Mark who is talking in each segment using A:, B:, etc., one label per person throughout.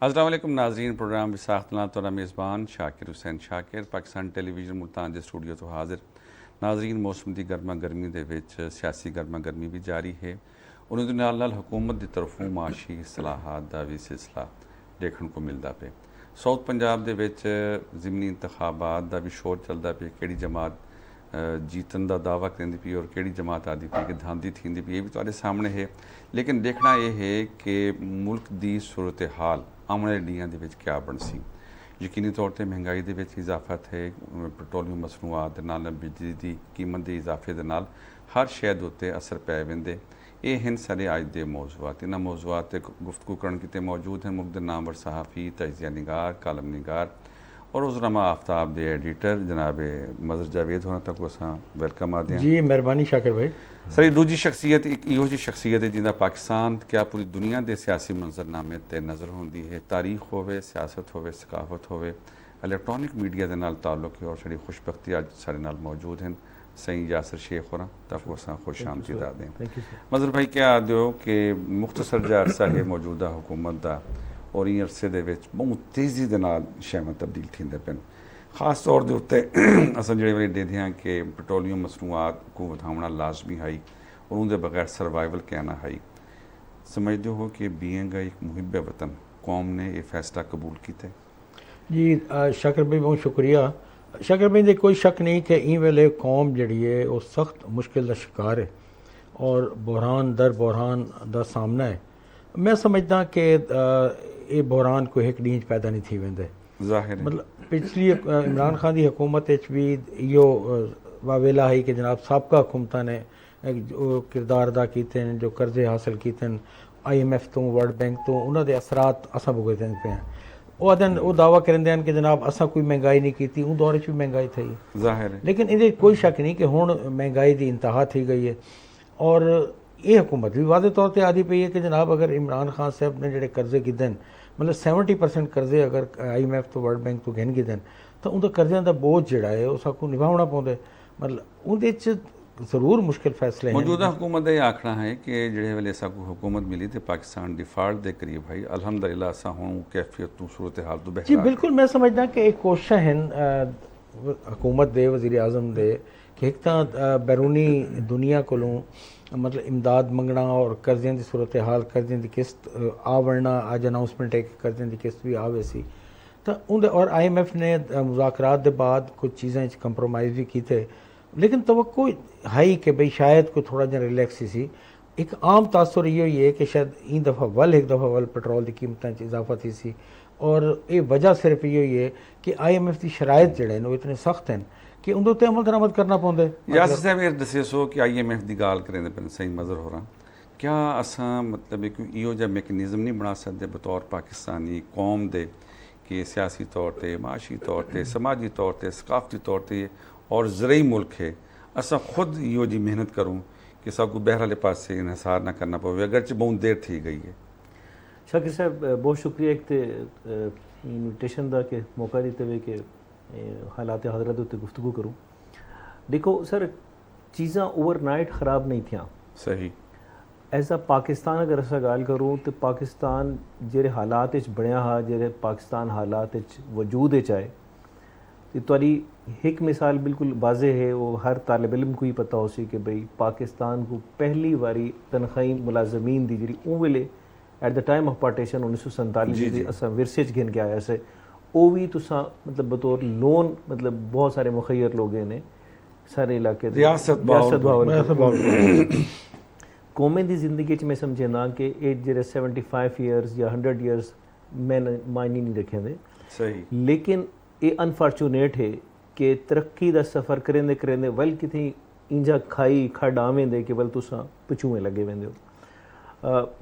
A: अस्सलाम वालेकुम नाज़रीन। प्रोग्राम विसाख्तना तो मेज़बान शाकिर हुसैन शाकिर पाकिस्तान टेलीविजन मुल्तान के स्टूडियो तो हाजिर। नाज़रीन, मौसम की गर्मा गर्मी दे विच सियासी गर्मा गर्मी भी जारी है। उन्होंने दे नाल नाल हुकूमत की तरफों माशी सलाहात का भी सिलसिला देखने को मिलता पे। साउथ पंजाब दे विच ज़िमनी इंतखाबात का भी शोर चलता पे। किहड़ी जमात जीतन का दावा करेंदी पई और किहड़ी जमात आदि पई कि धांधी थींदी पई, ये भी तुहाडे सामने है। लेकिन देखना यह है कि मुल्क की सूरत हाल आने वाले डीआं दे विच क्या बनसी। यकीनी तौर पर महंगाई दे विच इजाफत है, पेट्रोलियम मसनूआत दे नाल बिजली की कीमत के इजाफे दे नाल हर शय दे उत्ते असर पै वेंदे। ये हैं सारे अज के मौजूआत। इन्हां मौजूआत ते गुफ्तगू करन किते मौजूद हैं मुल्क दे नामवर सहाफ़ी, तजिया निगार, कालम निगार और रोज़नामा आफ्ताब के एडिटर जनाब मज़र जावेद होना तक असां वेलकम आते हैं।
B: जी मेहरबानी शाकिर भाई।
A: सर, ये दूजी शख्सियत एक इहो जी शख्सियत है जिंदा पाकिस्तान क्या पूरी दुनिया के सियासी मंजरनामे ते नज़र होंदी है। तारीख होवे, सियासत होवे, सकाफत होवे, इलैक्ट्रॉनिक मीडिया के नाल ताल्लुक है और साड़ी खुशबख्ती अज सारे नाल मौजूद हैं। सही यासर शेख होना तक असां खुश आमदीद आते हैं। मज़र भाई, क्या आदो कि मुख्तसर जा अरसा है मौजूदा हुकूमत का और इन अरसे दे विच बहुत तेज़ी दे नाल शैवां तब्दील थींदे पिन। खास तौर के उत्ते असां जिहड़े वेले देखदे हां कि पेट्रोलियम मसनूआत को वधाउणा लाजमी है और उनके बगैर सर्वाइवल कहना है। समझते हो कि बीइंग एक मुहिब वतन कौम ने यह फैसला कबूल किया?
B: जी शाकिर भाई बहुत शुक्रिया। शाकिर भाई दे कोई शक नहीं कि इन वेले कौम जिहड़ी है वो सख्त मुश्किल का शिकार है और बहरान दर बहरान का सामना है। मैं समझदा कि ये बहरान कोई एक ॾींहुं पैदा नहीं थी वेंदे।
A: ज़ाहिर है
B: मतलब पिछली इमरान खान की हुकूमत भी इो वावेला है कि जनाब सबका हुकूमतां ने जो किरदार अदा किए हैं, जो कर्जे हासिल किए हैं IMF तो वर्ल्ड बैंक तो उन्होंने असरात असां भुगतते पे हैं। वो आदन वो दावा करेंदे हैं कि जनाब असां कोई महंगाई नहीं की, उन दौर भी महंगाई थी।
A: ज़ाहिर है,
B: लेकिन ये कोई शक नहीं कि हुण महंगाई की इंतहा थी गई है और ये हुकूमत भी वादे तौर पर आदि पई है कि जनाब अगर इमरान खान साहब ने जोड़े कर्जे कीते हैं, मतलब 70% कर्जे अगर IMF तो वर्ल्ड बैंक तो गिन कीते हैं तो उनके कर्जों का बोझ जोड़ा है वो सबको निभाना पौंदा। मतलब उहदे च जरूर मुश्किल फैसले हैं।
A: मौजूदा हुकूमत का यह आखना है कि जिहड़े वेले साकू हुकूमत मिली तो पाकिस्तान डिफाल्ट के करीब है। अलहमदुलिल्लाह असां हुण कैफियत तो सूरत हाल तो
B: जी
A: बेहतर।
B: बिल्कुल, मैं समझदा कि एक कोशिश हैं हुकूमत दे वज़ीर आज़म दे कि एक तो बैरूनी दुनिया कोलों मतलब इमदाद मंगना और कर्जें की सूरत हाल, कर्जें की किस्त आ वड़ना। अज अनाउंसमेंट है कि कर्जें की किस्त भी आवे सी तो उन और IMF ने मुज़ाकरात के बाद कुछ चीज़ें कंप्रोमाइज़ भी की थे। लेकिन तवक्को है कि भाई शायद कोई थोड़ा जहा रिलैक्स सी। एक आम तासुर यो ही है कि शायद ई दफ़ा एक दफ़ा वल पेट्रोल की कीमतें इजाफा थी सी और ये वजह सिर्फ यो ही है कि IMF की शराइत जड़े वो इतने सख्त हैं कि उनके उत्ते अमल दरामद करना पौंदा है।
A: यासर साहब, ये दसे सो कि IMF की गाल करें पे सही मज़र हो रहा क्या असां मतलब एक इहो जिहा मैकेनिज़म नहीं बना सकते बतौर पाकिस्तानी कौम दे कि सियासी तौर पर, माशी तौर पर, समाजी तौर पर, सकाफती तौर पर और ज़रई मुल्क है असां खुद इहो जी मेहनत करूँ कि सबको बहरहाल पास इन्हिसार ना करना पवे अगरचे बहुत देर थी गई है।
C: शाकिर साहब बहुत शुक्रिया एक इन्विटेशन का कि मौका देते हुए कि हालात हजरत उत्ते गुफ्तगू करूँ। देखो सर, चीज़ां ओवरनाइट ख़राब नहीं थियां।
A: सही
C: ऐसा पाकिस्तान अगर असा गाल करूँ तो पाकिस्तान जेरे हालात बनया हा, जेरे पाकिस्तान हालात वजूद आए तो तुहारी एक मिसाल बिल्कुल वाजे है। वो हर तालिब इल्म को ही पता हो सी कि भाई पाकिस्तान को पहली बारी तनख्वाही मुलाजमीन दी जी उस वेले at the time of partition 1947 असा विरसे च गिन के आया से वो भी तुसा मतलब बतौर लोन मतलब बहुत सारे मुखैर लोग ने सारे इलाके
A: रियासत
C: कौमें की जिंदगी मैं समझना कि एज जेरे 75 ईयर्स या 100 ईयर्स मैंने मायने नहीं रखे दे।
A: सही, लेकिन
C: ये अनफॉर्चुनेट है कि तरक्की का सफ़र करेंदे करेंदे वल कितनी इंजा खाई खड आवेंदे कि वल तुसा पिछुएं लगे वेंदे हो।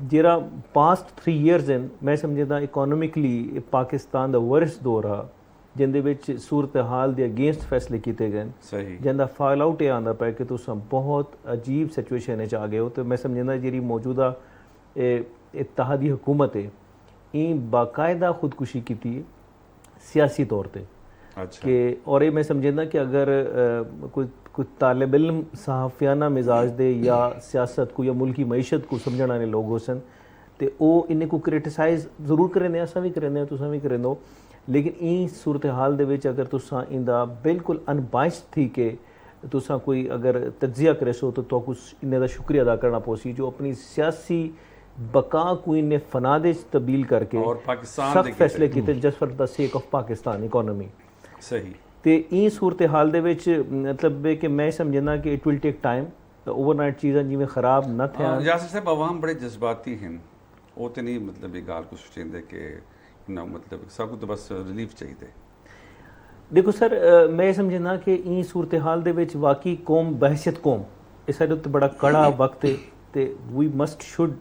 C: जेरा पास्ट 3 ईयर्स हैं मैं समझदा इकोनॉमिकली पाकिस्तान का वर्स्ट दौर रहा जिंदे विच सूरत हाल के अगेंस्ट फैसले किए गए।
A: सही,
C: जिंदा फॉल आउट यह आंदा पाया कि तुसा बहुत अजीब सिचुएशन आ गए हो। तो मैं समझदा जी मौजूदा इत्तेहादी हुकूमत है इन बाकायदा खुदकुशी की सियासी तौर पर।
A: अच्छा,
C: कि और ये मैं समझना कि अगर कोई तालिब इल्म सहाफ़ियाना मिजाज दे या सियासत को या मुल्की मईशत को समझने वाले लोग हो सन ਤੇ ਉਹ ਇੰਨੇ ਕੋ ਕ੍ਰਿਟਿਸਾਈਜ਼ ਜ਼ਰੂਰ ਕਰਨੇ ਅਸਾਂ ਵੀ ਕਰਨੇ ਤੁਸੀਂ ਵੀ ਕਰਨੇ ਹੋ लेकिन ई सूरत हाल दे विच अगर तुसां इंदा बिल्कुल अनबाइस्ड थी के तुसां कोई अगर तज्जिया करे सो तो कुछ इन्ने दा शुक्रिया अदा करना पोसी जो अपनी सियासी बका को इन्ने फना दे तब्दील करके
A: और पाकिस्तान
C: सख्त फैसले कीते just for the sake of Pakistan economy
A: सही
C: ते ई सूरत हाल दे विच मतलब कि मैं समझना कि it will take time overnight चीज़ां जिवें खराब न थियां
A: यासिर साहब अवाम बड़े जज्बाती हैं वो तो नहीं मतलब ये गाल को सोचेंदे कि ना मतलब सबको तो बस रिलीफ चाहिए
C: देखो सर मैं समझना कि ई सूरत हाल दे विच वाकई कौम बहसियत कौम इस साइड उत्ते बड़ा कड़ा वक्त है ते we must should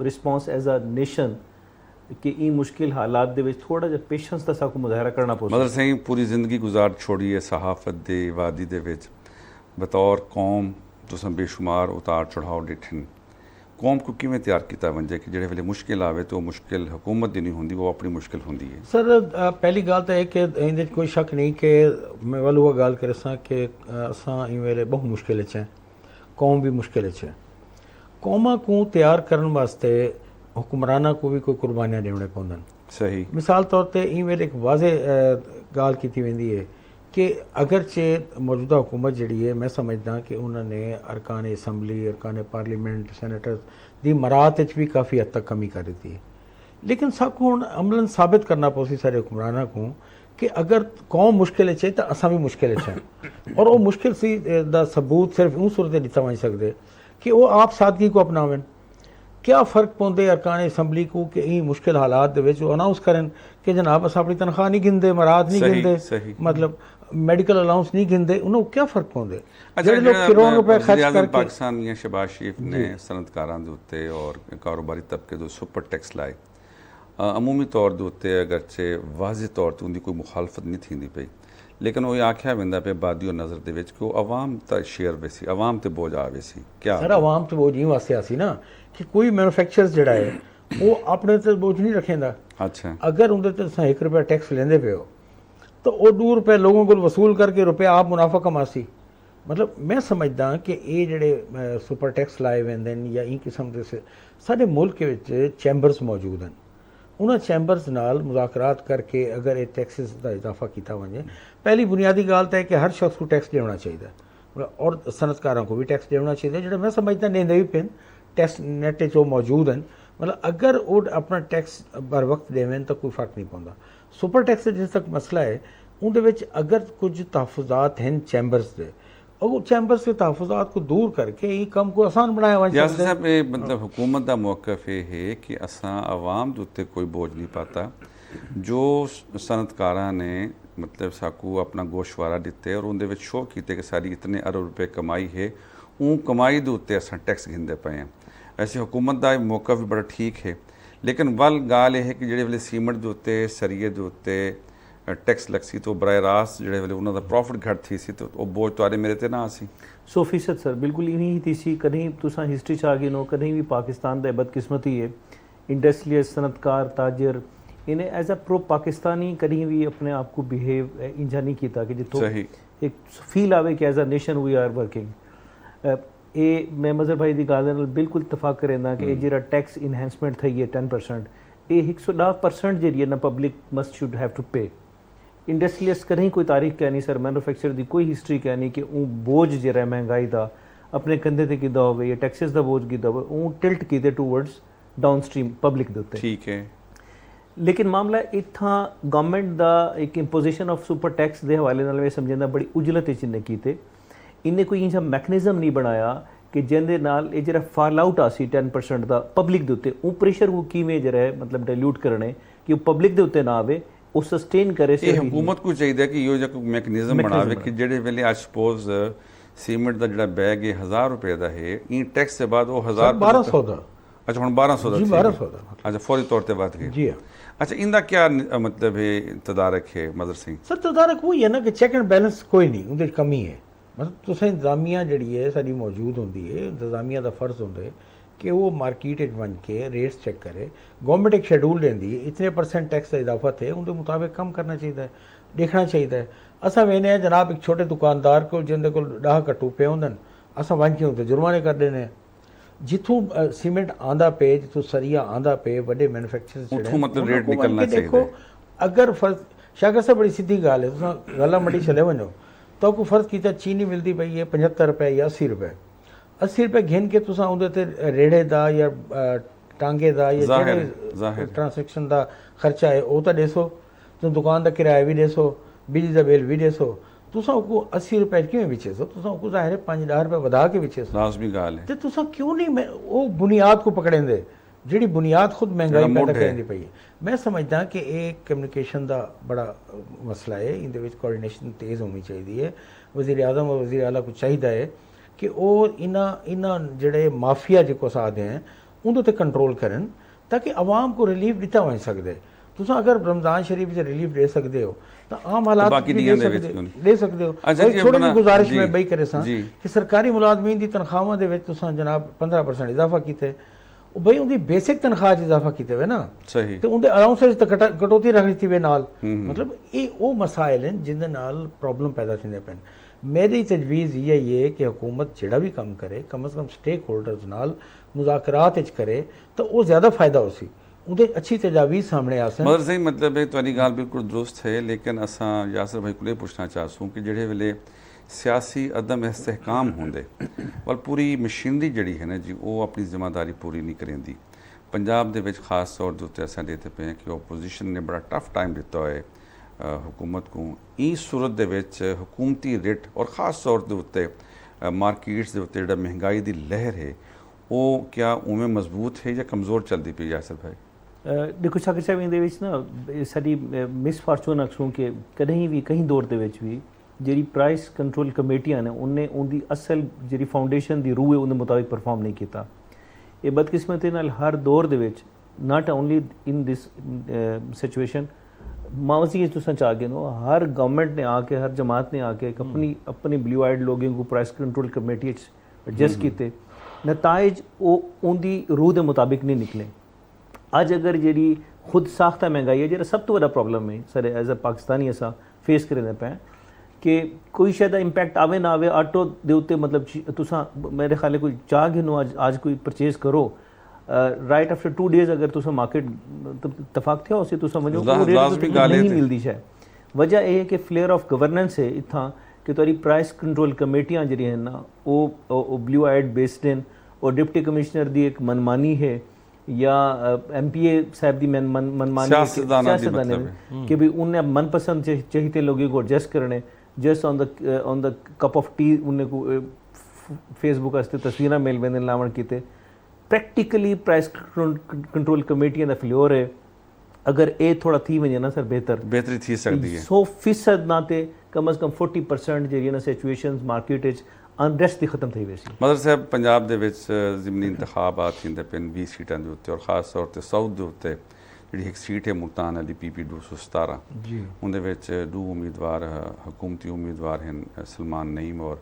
C: response as a nation कि ई मुश्किल हालात दे विच थोड़ा जिहा पेशेंस दा साकू मुजाहरा करना पौंदा
A: मतलब सही पूरी जिंदगी गुजार छोड़ी है सहाफत दे वादी दे विच बतौर कौम तुसां बेशुमार उतार चढ़ाव डिठन कौम को किवें तैयार किया वंजे कि जेड़े वेले मुश्किल आवे तो मुश्किल हुकूमत दी नहीं होंदी वो अपनी मुश्किल होंदी है
B: सर पहली गल तो है कि इहदे कोई शक नहीं कि मैं वाल वो गल करे सां कि असां इन वेले बहुत मुश्किल च कौम भी मुश्किल च कौमां को तैयार करने वास्ते हुक्मराना को भी कोई कुर्बानियां देने पौंदन
A: सही
B: मिसाल तौर पर इन वेले एक वाजे गाल की वेंदी है कि अगरचे मौजूदा हुकूमत जी है मैं समझदा कि उन्होंने अरकान असम्बली अरकान पार्लीमेंट सैनेटर्स की मराहत भी काफ़ी हद तक कमी कर दी है लेकिन साकू हुण अमलन साबित करना पोसी सारे हुक्मराना को कि अगर कौम मुश्किल है तो असां भी मुश्किल है और वो मुश्किल सी दा सबूत सिर्फ यूँ सूरत दिता वही सकते कि वो आप सादगी को अपनावन क्या फ़र्क पौंदे अरकान असम्बली को कि ई मुश्किल हालात दे विच अनाउंस करन कि जनाब अस अपनी तनख्वाह नहीं गिनते मराहत नहीं गिनते मतलब मेडिकल अलाउंस नहीं गिनते उन्होंने क्या फ़र्क पौंदे ਜਿਹੜੇ ਲੋਕ ਕਰੋੜ ਰੁਪਏ ਖਰਚ ਕਰਕੇ
A: पाकिस्तान या शहबाज शरीफ ने सनतकारां दे उत्ते और कारोबारी तबके दे सुपर टैक्स लाए अमूमी तौर दे उत्ते अगरचे वाज़े तौर ते उनकी कोई मुखालफत नहीं थींदी पई लेकिन वो आख्या वेंदा पे बादी और नज़र दे विच कि वो अवाम ता शेयर वे सी अवाम ते बोझ आवे सी क्या
B: सर अवाम ते बोझ ही वास्ते आसी ना कि कोई मैन्युफैक्चरर जिहड़ा है वो अपने ते बोझ नहीं रखेंदा
A: अच्छा
B: अगर उनके ते तुसां 1 रुपया टैक्स लेंदे पे हो तो वो 2 रुपए लोगों को वसूल करके रुपया आप मुनाफा कमासी मतलब मैं समझदा कि ये जेडे सुपर टैक्स लाए वेंदे या ई किस्म के साडे मुल्क विच चैंबर्स मौजूद हैं उन्होंने चैंबर्स नाल मुज़ाकरात करके अगर ये टैक्सिस का इजाफा किया वजे पहली बुनियादी गल तो है कि हर शख्स को टैक्स देना चाहिए और सनतकारों को भी टैक्स देना चाहिए जो मैं समझदा देंदे भी पेन टैक्स नैट जो मौजूद हैं मतलब अगर वो अपना टैक्स बर वक्त देवें तो कोई फ़र्क नहीं पौंदा सुपर टैक्स जिस तक मसला है उनके अगर कुछ तहफ़ुज़ात हैं चैंबर्स के और चैंबर्स के तहफ़ुज़ात को दूर करके ये कम को आसान बनाया वह
A: यासिर साहब ये मतलब हुकूमत का मौक़िफ़ ये है कि असां आवाम के उत्ते कोई बोझ नहीं पाता जो सनतकारां ने मतलब साकू अपना गोशवारा दिते और उनके शो किए कि सारी इतने अरब रुपए कमाई है उन कमाई के उत्ते असां टैक्स गिनते पे हैं वैसे हुकूमत का मौक़िफ़ भी बड़ा ठीक है लेकिन वल गाल यह है कि जेडे वेले सीमेंट के उत्ते सरिये के उत्ते टैक्स लगसी तो बराह रास्त जेडे वेले उन्होंने प्रॉफिट घट थी सी तो वो बोझ तुहाडे मेरे ते ना आसी
C: 100% सर बिल्कुल इवें ही थी सी कहीं तुसां हिस्ट्री च आ गए नो कहीं भी पाकिस्तान दा बदकिस्मती है इंडस्ट्रियलिस्ट सनतकार ताजर इन्हें एज अ प्रो पाकिस्तानी कहीं भी अपने आप को बिहेव इंजा नहीं किया कि जितो एक फील आवे कि as a nation we are working ये मैं मजहर भाई की गल नाल बिल्कुल इतफाक करेंदा कि जो टैक्स इनहेंसमेंट थी है 10% ये 110% जी ना public must should have to pay industrialist कहीं कोई तारीख कह नहीं सर मैन्युफैक्चर की कोई हिस्ट्री कह नहीं कि वो बोझ जो महंगाई का अपने कंधे से किदा हो या टैक्सिस का बोझ किदा हो वो टिल्ट किए टूवर्ड्स डाउन स्ट्रीम पब्लिक के उत्ते
A: ठीक है
C: लेकिन मामला इत्थां गवर्नमेंट का एक इंपोजिशन ऑफ सुपर टैक्स के हवाले नाल मैं समझदा बड़ी उजलत इन्हें कीते इन्हें कोई इंजा मैकेनिज्म नहीं बनाया कि जिंदे नाल ये जो फॉल आउट आसी 10% का पब्लिक के उत्ते वो प्रेशर को किवें जो है मतलब डाइल्यूट करने कि वो पब्लिक के उत्ते ना आवे वो सस्टेन करे
A: ये हुकूमत को चाहिए कि यो जो मैकेनिज्म बनावे कि जेडे वेले आज सपोज सीमेंट का जो बैग है 1000 रुपए का है इन टैक्स से बाद वो
B: 1200 का
A: अच्छा हम 1200
B: जी 1200 का
A: अच्छा फौरी तौर पे बात है
B: जी हाँ
A: अच्छा इनका क्या मतलब है तदारक है मदर सिंह
B: सर तदारक वही है ना कि चेक एंड बैलेंस कोई नहीं उनकी कमी है मतलब तुसें इंतजामिया जी है साड़ी मौजूद होंगी है इंतजामिया का फर्ज होंगे कि वो मार्केट बन के रेट्स चेक करे गवर्नमेंट एक शेड्यूल देंदी है इतने % टैक्स का इजाफा थे उनके मुताबिक कम करना चाहिए देखना चाहिए असा वेने जनाब एक छोटे दुकानदार को जिंदे को 10 कट्टू पे होंदन असा वन के जुर्माने कर देने ਜਿੱਥੋਂ ਸੀਮੈਂਟ ਆਂਦਾ ਪਏ, ਜਿੱਥੋਂ ਸਰੀਆ ਆਂਦਾ ਪਏ, ਵੱਡੇ ਮੈਨੂਫੈਕਚਰਰਸ
A: ਉੱਥੋਂ ਮਤਲਬ ਰੇਟ ਨਿਕਲਣਾ
B: ਦੇਖੋ अगर फर्ज शागर साहब बड़ी सीधी गाल है, तुम गला मंडी चले वनो तो को फर्ज किया चीनी मिलती पई है 75 रुपए या 80 रुपए 80 रुपए घिन के तुसा उहदे ते रेड़े दा या टांगे दा या जेहड़े ट्रांसैक्शन दा खर्चा है वो तो देसो, तुम दुकान दा किराया भी देसो, बिजली दा बिल भी देसो, तुसा को 80 रुपए क्यों बेचे सो, तुसा को जाहिर है 5-10 रुपए वधा के बेचे सो,
A: लाजमी गाल है
B: ते तुसा क्यों नहीं वो बुनियाद को पकड़ेंदे ਜਿਹੜੀ ਬੁਨਿਆਦ ਖੁਦ ਮਹਿੰਗਾਈ ਪੈਦਾ ਕਰਦੀ ਪਈ ਹੈ। ਮੈਂ ਸਮਝਦਾ ਕਿ ਇਹ ਕਮਿਊਨੀਕੇਸ਼ਨ ਦਾ ਬੜਾ ਮਸਲਾ ਹੈ, ਇਹਦੇ ਵਿੱਚ ਕੋਆਰਡੀਨੇਸ਼ਨ ਤੇਜ਼ ਹੋਣੀ ਚਾਹੀਦੀ ਹੈ। ਵਜ਼ੀਰ ਆਜ਼ਮ ਔਰ ਵਜ਼ੀਰ ਆਲਾ को ਚਾਹੀਦਾ ਹੈ ਕਿ ਉਹ ਇਹਨਾਂ ਜਿਹੜੇ ਮਾਫੀਆ ਜਿਕੋ ਸਾਦੇ ਹੈ ਉਹਦੇ ਤੇ ਕੰਟਰੋਲ ਕਰਨ ਤਾਂ ਕਿ ਆਵਾਮ को ਰਿਲੀਫ ਦਿੱਤਾ ਜਾ ਸਕਦੇ। ਤੁਸੀਂ ਅਗਰ ਰਮਜ਼ਾਨ ਸ਼ਰੀਫ 'ਚ ਰਿਲੀਫ ਦੇ ਸਕਦੇ ਹੋ ਤਾਂ ਆਮ ਹਾਲਾਤ ਦੇ ਸਕਦੇ ਹੋ। ਥੋੜੀ ਜਿਹੀ ਗੁਜ਼ਾਰਿਸ਼ ਮੈਂ ਬਈ ਕਰੇ ਸਾਂ ਕਿ ਸਰਕਾਰੀ ਮੁਲਾਜ਼ਮੀਨ ਦੀ ਤਨਖਾਹਾਂ ਦੇ ਵਿੱਚ ਤੁਸੀਂ ਜਨਾਬ 15% ਇਜ਼ਾਫਾ ਕੀਤੇ, ਉਹ ਬਈ ਉਹਦੀ ਬੇਸਿਕ ਤਨਖਾਹ 'ਚ ਇਜ਼ਾਫਾ ਕੀਤੇ ਵੇ ਨਾ, ਸਹੀ, ਤੇ ਉਹਦੇ ਅਲਾਉਂਸਸ ਤੇ ਕਟੌਤੀ ਰੱਖ ਦਿੱਤੀ ਵੇ ਨਾਲ। ਮਤਲਬ ਇਹ ਉਹ ਮਸਾਇਲ ਹਨ ਜਿਹਦੇ ਨਾਲ ਪ੍ਰੋਬਲਮ ਪੈਦਾ ਹੁੰਦੇ ਪੈਣ। ਮੇਰੀ ਤਜਵੀਜ਼ ਇਹ ਹੈ ਕਿ ਹੁਕੂਮਤ ਜਿਹੜਾ ਵੀ ਕੰਮ ਕਰੇ ਕਮ ਸੇ ਕਮ ਸਟੇਕ ਹੋਲਡਰਸ ਨਾਲ ਮੁਜ਼ਾਕਰਾਤ ਵਿੱਚ ਕਰੇ ਤਾਂ ਉਹ ਜ਼ਿਆਦਾ ਫਾਇਦਾ ਹੋ ਸੀ, ਉਹਦੇ ਅੱਛੀ ਤਜਾਵੀਜ਼ ਸਾਹਮਣੇ ਆ ਸਕਣ।
A: ਮਤਲਬ ਸਹੀ ਮਤਲਬ ਹੈ, ਤੁਹਾਡੀ ਗੱਲ ਬਿਲਕੁਲ ਦਰੁਸਤ ਹੈ, ਲੇਕਿਨ ਅਸਾਂ ਯਾਸਰ ਭਾਈ ਕੋਲੇ ਪੁੱਛਣਾ ਚਾਹਸੂੰ ਕਿ ਜਿਹੜੇ ਵੇਲੇ सियासी अदम इस्तेहकाम होंदे और पूरी मशीनरी जिहड़ी है ना जी वो अपनी जिम्मेदारी पूरी नहीं करेंदी। पंजाब दे विच खास तौर दे उत्ते असां देखते पे कि ओपोजिशन ने बड़ा टफ टाइम दिता है हुकूमत को। इस सूरत दे विच हुकूमती रेट और ख़ास तौर दे उत्ते मार्केट्स दे उत्ते जिहड़ा महंगाई दी लहर है वो क्या उवें मजबूत है या कमज़ोर चलती पई यासर भाई?
C: देखो शाकिर साहब ਇਹਦੇ ਵਿੱਚ ਨਾ ਸਾਡੀ ਮਿਸਫਾਰਚੂਨ ਅਕਸੋਂ ਕਿ ਕहीं ਵੀ ਕहीं ਦੌਰ ਦੇ ਵਿੱਚ ਵੀ ਜਿਹੜੀ ਪ੍ਰਾਈਸ ਕੰਟਰੋਲ ਕਮੇਟੀਆਂ ਨੇ ਉਹਦੀ ਅਸਲ ਜਿਹੜੀ ਫਾਊਂਡੇਸ਼ਨ ਦੀ ਰੂਹ ਹੈ ਉਹਦੇ ਮੁਤਾਬਿਕ ਪਰਫਾਰਮ ਨਹੀਂ ਕੀਤਾ। ਇਹ ਬਦਕਿਸਮਤੀ ਨਾਲ ਹਰ ਦੌਰ ਦੇ ਵਿੱਚ not only in this situation ਮਾਜ਼ੀ ਵਿੱਚ ਤੁਸੀਂ ਚਾਹ ਗਏ ਨੋ ਹਰ ਗਵਰਨਮੈਂਟ ਨੇ ਆ ਕੇ ਹਰ ਜਮਾਤ ਨੇ ਆ ਕੇ ਆਪਣੀ ਬਲੂ ਆਈਡ ਲੋਗਿੰਗ ਨੂੰ ਪ੍ਰਾਈਸ ਕੰਟਰੋਲ ਕਮੇਟੀ ਵਿੱਚ ਐਡਜਸਟ ਕੀਤੇ, ਨਤਾਇਜ ਉਹ ਉਹਦੀ ਰੂਹ ਦੇ ਮੁਤਾਬਿਕ ਨਹੀਂ ਨਿਕਲੇ। ਅੱਜ ਅਗਰ ਜਿਹੜੀ ਖੁਦ ਸਾਖਤਾ ਮਹਿੰਗਾਈ ਹੈ ਜਿਹੜਾ ਸਭ ਤੋਂ ਵੱਡਾ ਪ੍ਰੋਬਲਮ ਹੈ ਸਰ ਐਜ਼ ਅ ਪਾਕਿਸਤਾਨੀ ਅਸਾਂ ਫੇਸ ਕਰਦੇ ਪਏ कि कोई शायद इंपैक्ट आवे ना आवे आटो दे उत्ते मतलब तुसा मेरे ख्याल कोई चाह गिनो आज कोई परचेज करो राइट आफ्टर 2 डेज अगर तुसा मार्केट तफाक थे उसे तुसा समझो नहीं मिलती शायद। वजह यह है कि फ्लेयर ऑफ गवर्नेंस है इतना कि तुहारी प्राइस कंट्रोल कमेटियां जी हैं ना वो ब्लू आइड बेस्ड हैं और डिप्टी कमिश्नर की एक मनमानी है या MPA साहब की मनमानी सियासतदान कि भी उन्हें मनपसंद चाहिए लोगों को एडजस्ट करने just on the cup of T उन्हें को फेसबुक वास्ते तस्वीर मेल वेंदे लावण कीते। प्रैक्टिकली प्राइस कंट्रोल कमेटियां दा फ्लोर है अगर ये थोड़ा थी वजे ना सर बेहतरी थी सकती है 100% ना ते कम से कम 40% ਜਿਹੜੀ ਨਾ ਸਿਚੁਏਸ਼ਨਸ ਮਾਰਕੀਟ ਵਿੱਚ ਅਨਰੈਸਟ ਦੀ ਖਤਮ થઈ ਵੈਸੀ।
A: ਮਦਰ ਸਾਹਿਬ ਪੰਜਾਬ ਦੇ ਵਿੱਚ ਜ਼ਿਮਨੀ ਇੰਤਖਾਬਾਤ ਹੁੰਦੇ ਪਏ 20 ਸੀਟਾਂ ਦੇ ਉੱਤੇ ਔਰ ਖਾਸ ਤੌਰ ਤੇ ਸਾਊਥ ਦੇ ਉੱਤੇ ਜਿਹੜੀ ਇੱਕ ਸੀਟ ਹੈ ਮੁਲਤਾਨ ਵਾਲੀ PP 217 ਜੀ ਉਹਦੇ ਵਿੱਚ ਦੋ ਉਮੀਦਵਾਰ ਹਕੂਮਤੀ ਉਮੀਦਵਾਰ ਹਨ ਸਲਮਾਨ ਨਈਮ ਔਰ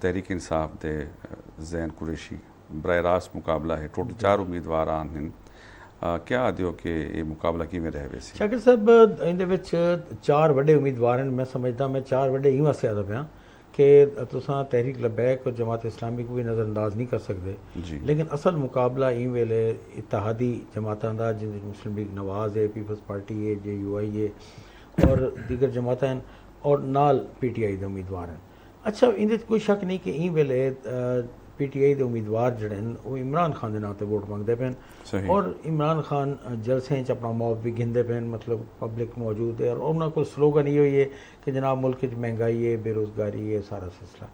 A: ਤਹਿਰੀਕ ਇਨਸਾਫ ਦੇ ਜ਼ੈਨ ਕੁਰੈਸ਼ੀ। ਬਰਾਹ ਰਾਸਤ ਮੁਕਾਬਲਾ ਹੈ, ਟੋਟਲ 4 ਉਮੀਦਵਾਰ ਹਨ। क्या आदियो कि ये मुकाबला किवें रह वैसे?
B: शाकिर साहब ਇਹਦੇ ਵਿੱਚ 4 ਵੱਡੇ ਉਮੀਦਵਾਰ ਹਨ। ਮੈਂ ਸਮਝਦਾ ਮੈਂ 4 ਵੱਡੇ ਹੀ ਵਾਸਤੇ ਆਦਾ ਪਿਆ ਕਿ ਤੁਸੀਂ ਤਹਿਰੀਕ ਲਬੈਕ और जमात इस्लामी को भी नज़रअंदाज नहीं कर सकते, लेकिन असल मुकाबला ई वेले इत्तेहादी जमातां दा जिंदे मुस्लिम लीग नवाज है, पीपल्स पार्टी है, JUI है और दीगर जमातां और नाल PTI दे उम्मीदवार हैं। अच्छा इहदे कोई शक नहीं कि ई वेले PTI ਦੇ ਉਮੀਦਵਾਰ ਜਿਹੜੇ ਹਨ ਉਹ ਇਮਰਾਨ ਖਾਨ ਦੇ ਨਾਂ ਤੇ ਵੋਟ ਮੰਗਦੇ ਪਏ ਔਰ ਇਮਰਾਨ ਖਾਨ ਜਲਸੇ 'ਚ ਆਪਣਾ ਮੌਤ ਵੀ ਗਿਣਦੇ ਪਏ, ਮਤਲਬ ਪਬਲਿਕ ਮੌਜੂਦ ਹੈ ਔਰ ਉਹਨਾਂ ਕੋਲ ਸਲੋਗਨ ਇਹੋ ਹੀ ਹੈ ਕਿ ਜਨਾਬ ਮੁਲਕ 'ਚ ਮਹਿੰਗਾਈ ਹੈ, ਬੇਰੁਜ਼ਗਾਰੀ ਹੈ, ਸਾਰਾ ਸਿਲਸਿਲਾ।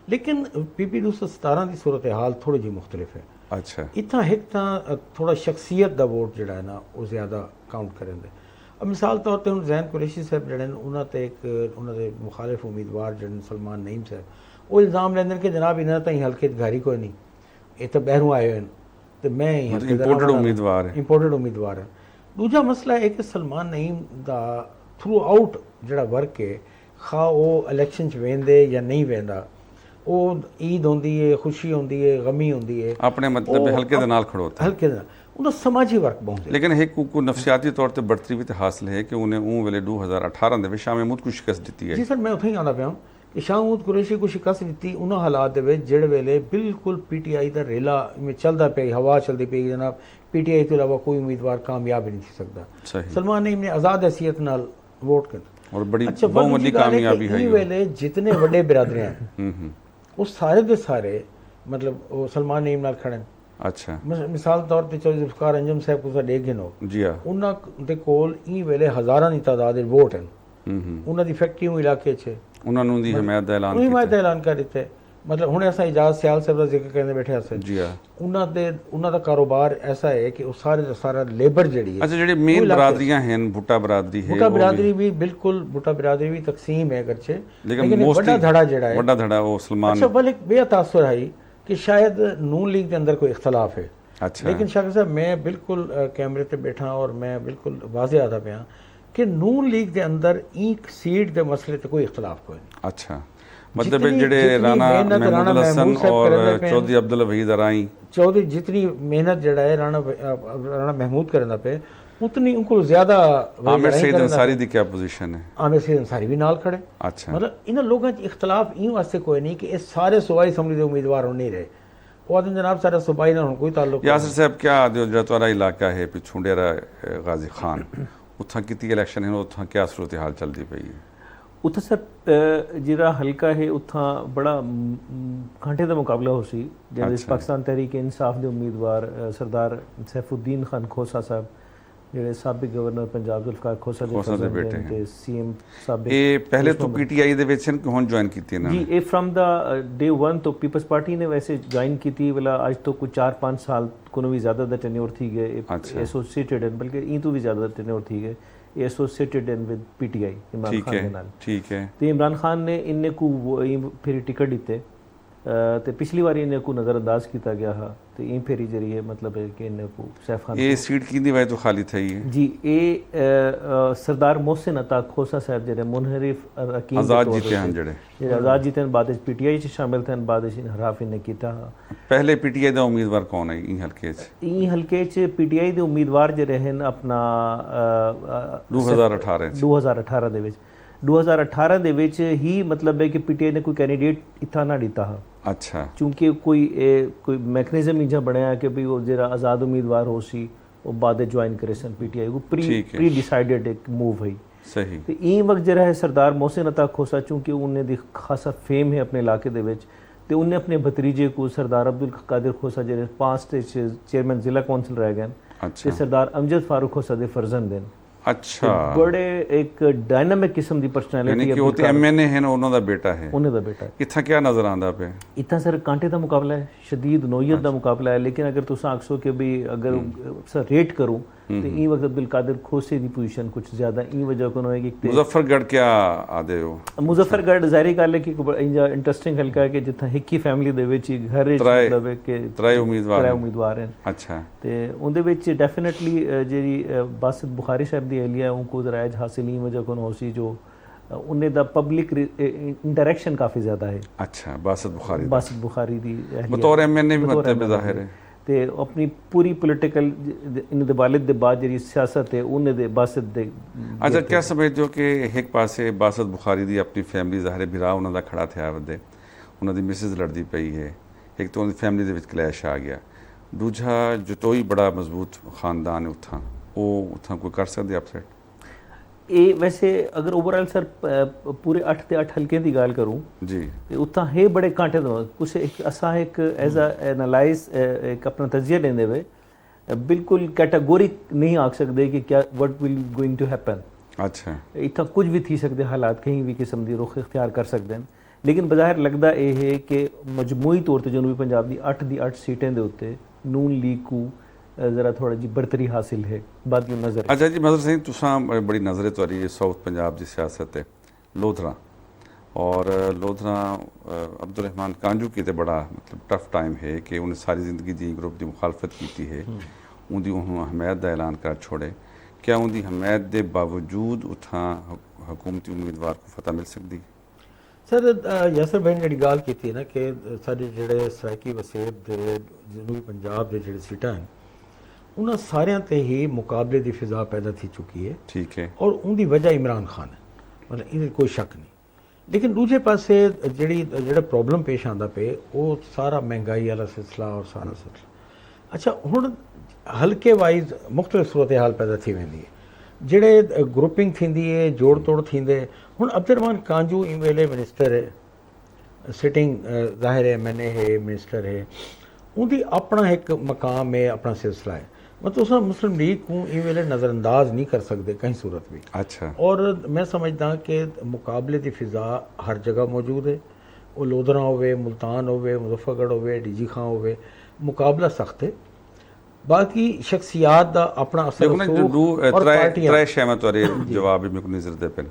B: ਲੇਕਿਨ PP 217 ਦੀ ਸੂਰਤ ਹਾਲ ਥੋੜੀ ਜਿਹੀ ਮੁਖਤਲਿਫ ਹੈ। ਅੱਛਾ ਇੱਥਾਂ ਇੱਕ ਤਾਂ ਥੋੜਾ ਸ਼ਖਸੀਅਤ ਦਾ ਵੋਟ ਜਿਹੜਾ ਹੈ ਨਾ ਉਹ ਜ਼ਿਆਦਾ ਕਾਊਂਟ ਕਰਨ ਦੇ। ਮਿਸਾਲ ਤੌਰ ਤੇ ਹੁਣ ਜ਼ੈਨ ਕੁਰੈਸ਼ੀ ਸਾਹਿਬ ਜਿਹੜੇ ਨੇ ਉਹਨਾਂ ਤੇ ਇੱਕ ਉਹਨਾਂ ਦੇ ਮੁਖਾਲਿਫ ਉਮੀਦਵਾਰ ਜਿਹੜੇ ਸਲਮਾਨ ਨਈਮ ਸਾਹਿਬ ਉਹ ਇਲਜ਼ਾਮ ਲੈਂਦੇ ਨੇ ਕਿ ਜਨਾਬ ਇਹਨਾਂ ਤਾਂ ਹੀ ਹਲਕੇ 'ਚ ਘਰ ਹੀ ਕੋਈ ਨਹੀਂ, ਇਹ ਤਾਂ ਬਾਹਰੋਂ ਆਏ ਹੋਏ ਨੇ ਤੇ ਮੈਂ ਇੰਪੋਰਟਡ ਉਮੀਦਵਾਰ ਹਾਂ। ਦੂਜਾ ਮਸਲਾ ਇਹ ਕਿ ਸਲਮਾਨ ਨਈਮ ਦਾ ਥਰੂ ਆਊਟ ਜਿਹੜਾ ਵਰਕ ਹੈ ਖਾ ਉਹ ਇਲੈਕਸ਼ਨ 'ਚ ਵੇਂਦੇ ਜਾਂ ਨਹੀਂ ਵੇਂਦਾ, ਉਹ ਈਦ ਹੁੰਦੀ ਹੈ, ਖੁਸ਼ੀ ਹੁੰਦੀ ਹੈ, ਗਮੀ ਹੁੰਦੀ ਹੈ,
A: ਆਪਣੇ ਮਤਲਬ ਹਲਕੇ ਦੇ ਨਾਲ ਖੜੋਤਾ
B: ਹਲਕੇ ਦੇ ਨਾਲ ਉਹਦਾ ਸਮਾਜੀ ਵਰਕ ਬਹੁਤ ਹੈ।
A: लेकिन एक को नफसियाती तौर पर बढ़तरी भी हासिल है कि उन्हें ऊ वेले 2018 ਦੇ ਵਿੱਚ ਸ਼ਾਮੇ ਮੁਦ को शिकस्त ਦਿੱਤੀ ਹੈ।
B: ਜੀ ਸਰ ਮੈਂ ਉੱਥੇ ਹੀ ਆਉਂਦਾ ਪਿਆ ਇਸ਼ਾਮੂਦ ਕੁਰੈਸ਼ੀ को शिकस्त ਦਿੱਤੀ ਉਹਨਾਂ ਹਾਲਾਤ ਦੇ ਵਿੱਚ ਜਿਹੜੇ ਵੇਲੇ ਬਿਲਕੁਲ ਪੀਟੀਆਈ ਦਾ ਰੇਲਾ ਚੱਲਦਾ ਪਿਆ, ਹਵਾ ਚੱਲਦੀ ਪਈ ਜਨਾਬ, ਪੀਟੀਆਈ ਤੋਂ ਇਲਾਵਾ ਕੋਈ ਉਮੀਦਵਾਰ ਕਾਮਯਾਬ ਹੀ ਨਹੀਂ ਸੀ ਸਕਦਾ।
A: ਸਹੀ
B: सलमान नईम ने आज़ाद हैसियत नाल वोट कर।
A: और बड़ी
B: अच्छा,
A: बहुमती कामयाबी है
B: ये वेले जितने बड़े बिरादरियां हैं वो सारे दे सारे मतलब वो सलमान नईम नाल खड़े हैं।
A: अच्छा
B: मिसाल तौर पे चलो जुल्फकार अंजुम साहब को साडे गिनो
A: जी हाँ
B: उन्हां दे कोल ई वेले हज़ारां दी तादाद दे वोट हैं। उन्हां दी फैक्ट्री उ इलाके च
A: ਉਹਨਾਂ ਨੂੰ ਦੀ ਹਮਾਇਤ ਦਾ ਐਲਾਨ
B: उन्हीं
A: ਕੀਤਾ
B: हिमायत ऐलान कर दिते। मतलब हुणे असां इजाज सियाल साहब दा जिक्र करने बैठे अस
A: ਜੀ ਹਾਂ
B: उन्हां दा कारोबार ऐसा है कि वो सारे दा सारा लेबर जड़ी है।
A: अच्छा ਜਿਹੜੇ ਮੇਨ ਬਰਾਦਰੀਆਂ ਹਨ ਭੁੱਟਾ ਬਰਾਦਰੀ ਹੈ
B: भुट्टा बिरादरी भी बिल्कुल भुट्टा बिरादरी भी तकसीम है अगरचे,
A: लेकिन
B: लेकिन
A: mostly
B: बड़ा धड़ा जड़ा है।
A: ਵੱਡਾ ਧੜਾ ਉਹ ਸਲਮਾਨ
B: अच्छा बल एक बेतासुर है कि शायद नून लीग के अंदर कोई इख्तलाफ है,
A: अच्छा
B: लेकिन शाकिर साहब मैं बिल्कुल कैमरे पे बैठा और मैं बिल्कुल वाजे आता पाया कि नून लीग के अंदर एक सीट के मसले ते कोई इख्तलाफ कोई नहीं।
A: अच्छा मतलब
B: जितनी-
A: ਜਿਹੜੇ
B: जितनी
A: ਰਾਣਾ
B: मेहनत राणा
A: महमूद हसन
B: महमूद साहब
A: और
B: करने पे-
A: चौधरी अब्दुल वहीद अराई
B: चौधरी जितनी मेहनत जड़ा है राणा महमूद करना पे उतनी उनको ज्यादा
A: आमिर सईद अंसारी दी क्या पोजीशन है?
B: आमिर सईद अंसारी भी नाल खड़े।
A: अच्छा
B: मतलब इन लोगों च इख्तलाफ यूं वास्ते कोई नहीं कि ये सारे सूबाई असम्बली के उम्मीदवार होने नहीं रहे। वो आदमी जनाब सारे सूबाई ना कोई ताल्लुक
A: यासिर साहब क्या आदि जो तुम्हारा इलाका है पिछू डेरा गाजी खान उत्थां कितनी इलेक्शन है उत्थां क्या सूरत हाल चलती पई है?
C: ਉੱਥੇ ਸਰ ਜਿਹੜਾ ਹਲਕਾ ਹੈ ਉੱਥਾਂ ਬੜਾ ਘੰਟੇ ਦਾ ਮੁਕਾਬਲਾ ਹੋ ਸੀ ਜਿਹਦੇ ਵਿੱਚ
A: ਅੱਛਾ।
C: ਪਾਕਿਸਤਾਨ ਤਹਿਰੀਕ ਇਨਸਾਫ ਦੇ ਉਮੀਦਵਾਰ ਸਰਦਾਰ ਸੈਫੁਦੀਨ ਖਾਨ ਖੋਸਾ ਸਾਹਿਬ ਜਿਹੜੇ ਸਾਬਕ ਗਵਰਨਰ ਪੰਜਾਬ ਜ਼ੁਲਫਕਾਰ ਖੋਸਾ
A: ਖੋਸਾ ਦੇ
C: ਦੇ
A: ਬੇਟੇ
C: ਤੇ ਸੀਐਮ ਸਾਬਕ
A: ਇਹ ਪਹਿਲੇ ਤੋਂ ਪੀਟੀਆਈ ਦੇ ਵਿੱਚ ਹਨ ਕਿ ਹੁਣ ਜੁਆਇਨ ਕੀਤੀ ਇਹਨਾਂ
C: ਜੀ
A: ਨੇ?
C: ਇਹ ਫਰਮ ਦਾ ਡੇ 1 ਤੋਂ ਪੀਪਲਸ ਪਾਰਟੀ ਨੇ ਵੈਸੇ ਜੁਆਇਨ ਕੀਤੀ ਵਾਲਾ ਅੱਜ ਤੋਂ ਕੋਈ 4-5 ਸਾਲ ਕੋਲੋਂ ਵੀ ਜ਼ਿਆਦਾ ਦਾ ਟੈਨਿਓਰ ਥੀ ਗਏ
A: ਅੱਛਾ।
C: ਐਸੋਸੀਏਟਡ ਹੈ ਬਲਕਿ ਇਹ ਤੋਂ ਵੀ ਜ਼ਿਆਦਾ ਟੈਨਿਓਰ ਥੀ ਗਏ ਇਹ associated in with PTI Imran
A: ਠੀਕ
C: ਖਾਨ ਦੇ
A: ਹੈ
C: ਨਾਲ
A: ਠੀਕ ਹੈ
C: ਤੇ ਇਮਰਾਨ ਖਾਨ ਨੇ ਇੰਨੇ ਕੋ ਫਿਰ ਟਿਕਟ ਦਿੱਤੇ ਤੇ ਪਿਛਲੀ ਵਾਰੀ ਇਹਨੇ ਕੋ ਨਜ਼ਰਅੰਦਾਜ਼ ਕੀਤਾ ਗਿਆ ਹਾਂ ਤੇ ਇਹ ਫੇਰੀ ਜਰੀਏ ਮਤਲਬ ਹੈ ਕਿ ਇਹਨੇ ਕੋ ਸੈਫ ਖਾਨ
A: ਇਹ ਸੀਟ ਕਿਹਦੀ ਵਜ੍ਹਾ ਤੋਂ ਖਾਲੀ થઈ ਹੈ?
C: ਜੀ ਇਹ ਸਰਦਾਰ ਮੋਹਸਿਨ ਅਤਾ ਖੋਸਾ ਸਾਹਿਬ ਜਿਹੜੇ ਮੁਨਹਰਿਫ ਅਕੀਮ
A: ਆਜ਼ਾਦ ਜੀਤੇ ਹਨ ਜਿਹੜੇ
C: ਜਿਹੜੇ ਆਜ਼ਾਦ ਜੀਤੇ ਹਨ ਬਾਅਦ ਵਿੱਚ ਪੀਟੀਆਈ ਚ ਸ਼ਾਮਿਲ ਥਨ ਬਾਅਦ ਵਿੱਚ ਇਨਹਰਾਫ ਇਹਨੇ ਕੀਤਾ
A: ਪਹਿਲੇ ਪੀਟੀਆਈ ਦਾ ਉਮੀਦਵਾਰ ਕੌਣ ਹੈ ਇਹ ਹਲਕੇ 'ਚ?
C: ਇਹ ਹਲਕੇ ਚ ਪੀਟੀਆਈ ਦੇ ਉਮੀਦਵਾਰ ਜਿਹੜੇ ਹਨ ਆਪਣਾ
A: 2018 'ਚ
C: 2018 ਦੇ ਵਿੱਚ 2018 ਦੇ ਵਿੱਚ ਹੀ ਮਤਲਬ ਹੈ ਕਿ ਪੀਟੀਆਈ ਨੇ ਕੋਈ ਕੈਂਡੀਡੇਟ ਇੱਥਾ ਨਾ ਦਿੱਤਾ
A: ਅੱਛਾ
C: ਚूंकि ਕੋਈ ਮੈਕੈਨਿਜ਼ਮ ਇੰਜਾ ਬਣਿਆ ਕਿ ਵੀ ਉਹ ਜਿਹੜਾ ਆਜ਼ਾਦ ਉਮੀਦਵਾਰ ਹੋ ਸੀ ਉਹ ਬਾਅਦ ਜੁਆਇਨ ਕਰੇ ਸਨ ਪੀਟੀਆਈ ਕੋ
A: ਠੀਕ ਹੈ।
C: ਪ੍ਰੀ ਡਿਸਾਈਡਡ ਇੱਕ ਮੂਵ ਹੈ
A: ਸਹੀ
C: ਤੇ ਇਹ ਵਕਤ ਜਿਹੜਾ ਹੈ ਸਰਦਾਰ ਮੋਹਸਿਨ ਅਤਾ ਖੋਸਾ ਚूंकि ਉਹਨੇ ਦੀ ਖਾਸਾ ਫੇਮ ਹੈ ਆਪਣੇ ਇਲਾਕੇ ਦੇ ਵਿੱਚ ਤੇ ਉਹਨੇ ਆਪਣੇ ਭਤਰੀਜੇ ਕੋ ਸਰਦਾਰ ਅਬਦੁਲ ਕਾਦਰ ਖੋਸਾ ਜਿਹੜੇ 5 ਤੇ ਚੇਅਰਮੈਨ ਜ਼ਿਲ੍ਹਾ ਕੌਂਸਲ ਰਹਿ ਗਏ ਤੇ
A: ਅੱਛਾ
C: ਸਰਦਾਰ ਅਮਜਦ ਫਾਰੂਕ ਖੋਸਾ ਦੇ ਫਰਜ਼ੰਦ ਨੇ
A: ਅੱਛਾ
C: ਬੜੇ ਇੱਕ ਡਾਇਨਾਮਿਕ ਕਿਸਮ ਦੀ
A: ਯਾਨੀ
C: ਪਰਸਨੈਲਿਟੀ
A: ਕਿ ਉਹ ਤੇ ਐਮਐਨਏ ਹਨ ਉਹਨਾਂ ਦਾ ਬੇਟਾ ਹੈ
C: ਉਹਨੇ ਦਾ ਬੇਟਾ
A: ਇੱਥਾਂ ਕੀ ਨਜ਼ਰ ਆਉਂਦਾ ਪਿਆ?
C: इतना सर कांटे का मुकाबला है शदीद नोयत का मुकाबला है लेकिन अगर तुम आखसो कि भी अगर सर रेट करूँ तो ई वक्त अब्दुल कादिर खोसे की पोजीशन कुछ ज़्यादा ई वजह को होएगी कि
A: मुजफ्फरगढ़ क्या आदे हो?
C: मुजफ्फरगढ़ ज़ाहिर गल है कि इंटरेस्टिंग हल्का है कि जितना हिक्की फैमिली दे विच ही घर विच
A: ਤਰਾਏ-
C: मतलब है कि
A: ਤਰਾਏ ਉਮੀਦਵਾਰ
C: ਤਰਾਏ
A: ਹਨ।
C: उम्मीदवार हैं
A: ਅੱਛਾ
C: ਤੇ ਉਹਦੇ ਵਿੱਚ ਡੈਫੀਨਿਟਲੀ ਜਿਹੜੀ ਬਾਸਿਤ ਬੁਖਾਰੀ ਸਾਹਿਬ ਦੀ ਅਹਲੀਆ ਉਹ ਕੋ ਰਾਇਜ ਹਾਸਿਲ ਹੀ ਵਜ੍ਹਾ ਕੋਲ ਹੋਸੀ ਜੋ ਉਹਨੇ ਦਾ ਪਬਲਿਕ ਇੰਟਰੈਕਸ਼ਨ ਕਾਫੀ ਜ਼ਿਆਦਾ ਹੈ
A: ਅੱਛਾ ਬਾਸਤ ਬੁਖਾਰੀ ਦਾ।
C: ਬਾਸਿਤ ਬੁਖਾਰੀ ਦੀ ਅਹਲੀਆ
A: ਬਤੌਰ ਐਮਐਨਏ ਵੀ
C: ਬਤੌਰ
A: ਮਤਲਬ
C: MNA
A: ਜ਼ਾਹਿਰ ਹੈ
C: ਤੇ ਆਪਣੀ ਪੂਰੀ ਪੋਲੀਟੀਕਲ ਇਹਨਾਂ ਦੇ ਵਾਲਿਦ ਦੇ ਬਾਅਦ ਜਿਹੜੀ ਸਿਆਸਤ ਹੈ ਉਹਨੇ ਦੇ ਬਾਸਿਤ ਦੇ
A: ਅੱਛਾ ਕਿਆ ਸਮਝਦੇ ਹੋ ਕਿ ਇੱਕ ਪਾਸੇ ਬਾਸਤ ਬੁਖਾਰੀ ਦੀ ਆਪਣੀ ਫੈਮਿਲੀ ਜ਼ਾਹਿਰ ਬਿਰਾ ਉਹਨਾਂ ਦਾ ਖੜਾ ਥਿਆ ਵਦੇ ਉਹਨਾਂ ਦੀ ਮਿਸਿਸ ਲੜਦੀ ਪਈ ਹੈ ਇੱਕ ਤਾਂ ਉਹਦੀ ਫੈਮਿਲੀ ਦੇ ਵਿੱਚ ਕਲੈਸ਼ ਆ ਗਿਆ ਦੂਜਾ ਜਤੋਈ ਬੜਾ ਮਜ਼ਬੂਤ ਖਾਨਦਾਨ ਹੈ ਉੱਥਾਂ ਉਹ ਉੱਥਾਂ ਕੋਈ ਕਰ ਸਕਦੇ ਅਪਸੈਟ?
C: ਇਹ ਵੈਸੇ ਅਗਰ ਓਵਰਆਲ ਸਰ ਪੂਰੇ 8 ਤੇ 8 ਹਲਕੇ ਦੀ ਗੱਲ ਕਰੂੰ
A: ਜੀ
C: ਤੇ ਉੱਥਾਂ ਹੈ ਬੜੇ ਕਾਂਟੇ ਦਾ ਕੁਛ ਇੱਕ ਅਸਾਂ ਇੱਕ ਐਜ਼ ਅ ਐਨਾਲਾਈਜ਼ ਇੱਕ ਆਪਣਾ ਤਜਜ਼ੀਆ ਲੈਂਦੇ ਵੇ ਬਿਲਕੁਲ ਕੈਟਾਗੋਰਿਕ ਨਹੀਂ ਆਖ ਸਕਦੇ ਕਿ ਕਿਆ what will going to happen
A: ਅੱਛਾ
C: ਇੱਥਾਂ ਕੁਝ ਵੀ ਥੀ ਸਕਦੇ ਹਾਲਾਤ ਕहीं ਵੀ ਕਿਸਮ ਦੀ ਰੁਖ ਇਖਤਿਆਰ ਕਰ ਸਕਦੇ ਹਨ ਲੇਕਿਨ ਬਜ਼ਾਹਿਰ ਲੱਗਦਾ ਇਹ ਹੈ ਕਿ ਮਜਮੂਈ ਤੌਰ ਤੇ ਜਨੂਬੀ ਪੰਜਾਬ ਦੀ 8 ਦੀ 8 ਸੀਟਾਂ ਦੇ ਉੱਤੇ ਨੂਨ ਲੀਗ ਕੋ ਜ਼ਰਾ ਥੋੜਾ ਜੀ ਬਰਤਰੀ ਹਾਸਿਲ ਹੈ ਬਾਦ ਨੂੰ ਨਜ਼ਰ
A: ਅੱਛਾ ਜੀ ਮਜ਼ਰ ਸਿੰਘ ਤੁਸਾਂ ਬੜੀ ਨਜ਼ਰ ਹੈ ਤੁਹਾਡੀ ਸਾਊਥ ਪੰਜਾਬ ਦੀ ਸਿਆਸਤ ਹੈ ਲੋਧਰਾ और लोधरा अब्दुल रहमान कांजू की तो बड़ा मतलब टफ टाइम है कि उन्हें सारी ज़िंदगी जी ग्रुप की मुखालफत की है उनकी उन्होंने हमायत का ऐलान कर छोड़े क्या उनकी हमायत के बावजूद उतना हुकूमती उम्मीदवार को फतह मिल सकती?
B: सर यासर भाई ने जी गल की ना कि साढ़े जोड़े सराइकी वसेब के जनूबी पंजाब के जोड़े सीटां हैं उन्होंने सारियां ते ही मुकाबले की फिजा पैदा थी चुकी है
A: ठीक है
B: और उनकी वजह इमरान खान है मतलब इन्हें कोई शक नहीं ਲੇਕਿਨ ਦੂਜੇ ਪਾਸੇ ਜਿਹੜਾ ਪ੍ਰੋਬਲਮ ਪੇਸ਼ ਆਉਂਦਾ ਪਏ ਉਹ ਸਾਰਾ ਮਹਿੰਗਾਈ ਵਾਲਾ ਸਿਲਸਿਲਾ ਔਰ ਸਾਰਾ ਸਿਲਸਿਲਾ। ਅੱਛਾ, ਹੁਣ ਹਲਕੇ ਵਾਈਜ਼ ਮੁxtਲਿਫ सूरत हाल पैदा थी वेंदी है, ਜਿਹੜੇ ग्रुपिंग थींदी है, जोड़ तोड़ थींदे। ਹੁਣ अब्दुर्रहमान कांजू इन वेले मिनिस्टर है, सिटिंग ज़ाहिर है मैंने है मिनिस्टर है, उनकी अपना एक मकाम है, अपना सिलसिला है। मतलब उस मुस्लिम लीग को इन वेले नज़रअंदाज नहीं कर सकते कहीं सूरत भी।
A: अच्छा,
B: और मैं समझदा कि मुकाबले की फिजा हर जगह मौजूद है। वो लोधरा होवे, मुल्तान होवे, मुजफ्फरगढ़ होवे, डीजी खां होवे, मुकाबला सख्त है। बाकी शख्सियात का अपना असर
A: देखो ना
B: रसूख
A: दू
B: और पार्टियां
A: त्रै शै मैं तुहारे जवाब भी मेरे को नज़र दे पे।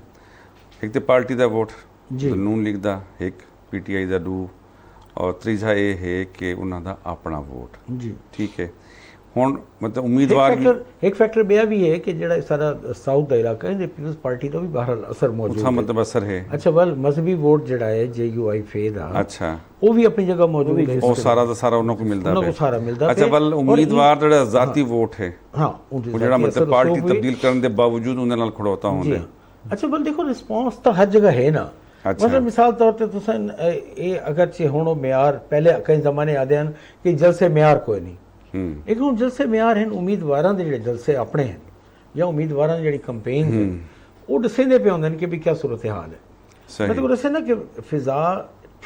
A: एक तो पार्टी का वोट
B: जी।
A: नून लीग का, एक PTI का डू, और तीजा ये है कि उन्होंने अपना वोट।
B: जी
A: ठीक है, ਹੁਣ मतलब उम्मीदवार
B: एक फैक्टर बेया भी है कि ਜਿਹੜਾ ਸਾਰਾ ਸਾਊਥ ਦਾ ਇਲਾਕਾ ਹੈ ਪੀਪਲਸ ਪਾਰਟੀ ਦਾ ਵੀ ਬਾਹਰ ਅਸਰ ਮੌਜੂਦ
A: उसका
B: है।
A: मतलब असर है।
B: ਅੱਛਾ, ਵਲ ਮਜ਼ਹਬੀ ਵੋਟ ਜਿਹੜਾ ਹੈ JUI ਫੇ ਦਾ,
A: अच्छा,
B: ਉਹ ਵੀ ਆਪਣੀ ਜਗ੍ਹਾ ਮੌਜੂਦ ਹੈ।
A: ਉਹ ਸਾਰਾ ਦਾ ਸਾਰਾ ਉਹਨਾਂ ਨੂੰ ਮਿਲਦਾ
B: ਉਹਨਾਂ ਨੂੰ
A: ਪਿਆ।
B: ਸਾਰਾ ਮਿਲਦਾ
A: ਅੱਛਾ,
B: ਪਿਆ।
A: ਵੱਲ
B: ਔਰ
A: ਉਮੀਦਵਾਰ ਜਿਹੜਾ ਜ਼ਾਤੀ ਵੋਟ ਹੈ,
B: ਹਾਂ ਉਹਦੀ
A: ਉਹ ਜਿਹੜਾ
B: ਜ਼ਾਤੀ
A: मतलब
B: ਅਸਰ
A: ਪਾਰਟੀ
B: ਰਸੂਖ ਵੀ-
A: ਤਬਦੀਲ ਕਰਨ ਦੇ ਬਾਵਜੂਦ ਉਹਨਾਂ ਨਾਲ ਖੜੋਤਾ
B: जी
A: ਹੁੰਦਾ।
B: हाँ। अच्छा, बल देखो रिस्पॉन्स तो हर जगह है ना।
A: अच्छा।
B: मतलब मिसाल तौर पर तुसन ये अगरचे हुण म्यार पहले कई ज़माने आदे हैं कि जलसे म्यार कोई नहीं, लेकिन हुण जलसे म्यार हैं उम्मीदवारां दे जिहड़े जलसे अपने हैं या उम्मीदवारां दी जिहड़ी कैंपेन है वो दस्सेंदे पे होंदे कि भी क्या सूरत हाल है।
A: सही।
B: मतलब दस्से ना कि फिजा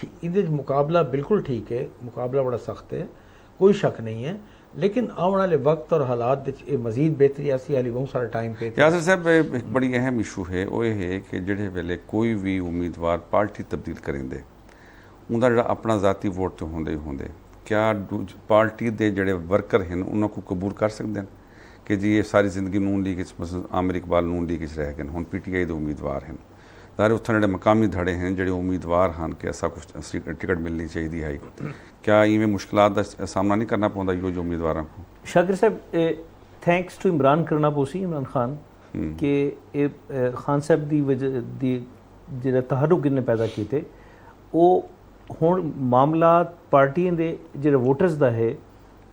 B: इहदे मुकाबला बिल्कुल ठीक है, मुकाबला बड़ा सख्त है, कोई शक नहीं है, लेकिन आने वाले वक्त और हालात विच ये मजीद बेहतरी ऐसी हाली बहुत सारा टाइम पे
A: यासर साहब एक बड़ी अहम इशू है वो ये है कि ਜਿਹੜੇ ਵੇਲੇ ਕੋਈ ਵੀ ਉਮੀਦਵਾਰ ਪਾਰਟੀ ਤਬਦੀਲ ਕਰਿੰਦੇ ਉਹਦਾ ਜਿਹੜਾ ਆਪਣਾ ਜ਼ਾਤੀ ਵੋਟ ਤੇ ਹੁੰਦੇ ਹੀ ਹੁੰਦੇ, क्या पार्टी ਦੇ ਜਿਹੜੇ ਵਰਕਰ ਹਨ ਉਹਨਾਂ को ਕਬੂਲ ਕਰ ਸਕਦੇ ਹਨ ਕਿ ਜੀ ਇਹ ਸਾਰੀ ਜ਼ਿੰਦਗੀ ਨੂਨ ਲੀਗ ਵਿੱਚ ਮਸਲ ਆਮਿਰ ਇਕਬਾਲ ਨੂਨ ਲੀਗ ਵਿੱਚ ਰਹਿ ਗਏ ਹੁਣ PTI ਦੇ ਉਮੀਦਵਾਰ ਹਨ। ਸਾਰੇ ਉੱਥੇ ਜਿਹੜੇ ਮਕਾਮੀ ਧੜੇ ਹਨ ਜਿਹੜੇ ਉਮੀਦਵਾਰ ਹਨ ਕਿ ਐਸਾ ਕੁਝ ਟਿਕਟ ਮਿਲਣੀ ਚਾਹੀਦੀ ਹੈ, क्या ਇਵੇਂ ਮੁਸ਼ਕਲਾਂ ਦਾ ਸਾਹਮਣਾ ਨਹੀਂ ਕਰਨਾ ਪੈਂਦਾ ਜੋ ਉਮੀਦਵਾਰਾਂ को?
C: शाकिर साहब, थैंक्स टू इमरान करना पोसी इमरान खान कि खान साहब की वजह दी जो तहरुक इन्हें पैदा किए वो हुण मामला पार्टियां दे जो वोटर्स का है